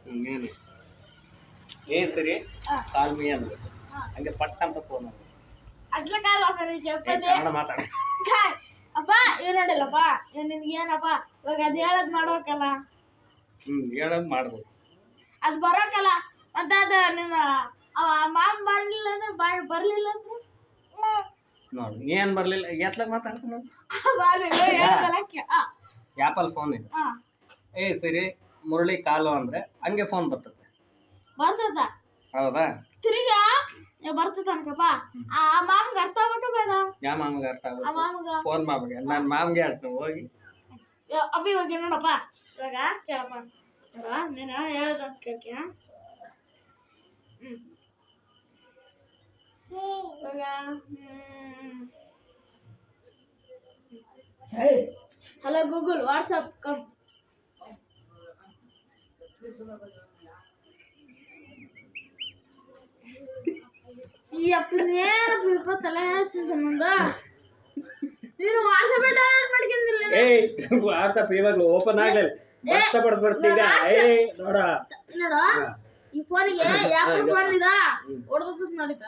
ಇನ್ನೇನು ఏ సరే call me అన్నది అంటే పట్టంత ఫోన్ అట్లా కాదు అప్ప నేను చెప్పేది కన్నడ మాట్లాడు ಅಪ್ಪ ಇವ್ ನೋಡಿಲ್ಲಪ್ಪ ನಿನ್ಗೆ ಏನಪ್ಪ ಇವಾಗ ಅದು ಹೇಳೋದು ಮಾಡ್ಬೇಕಲ್ಲ ಹೇಳೋದು ಮಾಡ್ಬೇಕು ಅದು ಬರೋಕಲ್ಲ ಮತ್ತೆ ಅದು ನೀನು ಮಾಮ ಬರಲಿಲ್ಲ ಅಂದ್ರೆ ಬರಲಿಲ್ಲ ಅಂದ್ರೆ ನೋಡು ಏನು ಬರಲಿಲ್ಲ ಎತ್ಲಾಗ ಮಾತಾಡ್ತೀನಿ ಆ್ಯಪಲ್ ಫೋನ್ ಇದೆ ಏ ಸರಿ ಮುರಳಿ ಕಾಲು ಅಂದರೆ ಹಂಗೆ ಫೋನ್ ಬರ್ತದೆ ಬರ್ತದ ಹೌದಾ ತಿರುಗ ಬರ್ತದ ಅನ್ಕಪ್ಪ ಆ ಮಾಮ್ಗೆ ಅರ್ಥ ಆಗ್ಬೇಕ ಬೇಡ ಯಾವ ಮಾಮಗೆ ಅರ್ಥ ಆ ಆಗುತ್ತೆ ಮಾಮ್ಗ ಫೋನ್ ಮಾಮಗೆ ನಾನು ಮಾಮಗೆ ಹೇಳ್ತೀನಿ ಹೋಗಿ ಅಪ್ಪ ಇವಾಗ ನೋಡಪ್ಪ ಇವಾಗ ಕೇಳಪ್ಪ ನೋಡ ನೀನು ಹೇಳೋದಂತ ಕೇಳ್ತೀಯ ಇವಾಗ ಹಲೋ ಗೂಗಲ್ ವಾಟ್ಸಪ್ ಕಮ್ ಈ ಅಪ್ಪನೇನಪ್ಪ ಇಪ್ಪತ್ತಲ್ಲ ಹೇಳ್ತಿದ್ದ ನಂದು ನೀನು ವಾಟ್ಸಪ್ ಡೌನ್ಲೋಡ್ ಮಾಡ್ಕೊಂಡಿಲ್ಲ ವಾಟ್ಸಪ್ ಇವಾಗಲೂ ಓಪನ್ ಆಗಲಿಲ್ಲ ಮತ್ತೆ ಬರ್ತೀಗ ನೋಡ ನೋಡ ಈ ಫೋನಿಗೆ ಯಾಕೆ ಫೋನ್ ಇದ ಹೊಡೆದ ನೋಡಿದ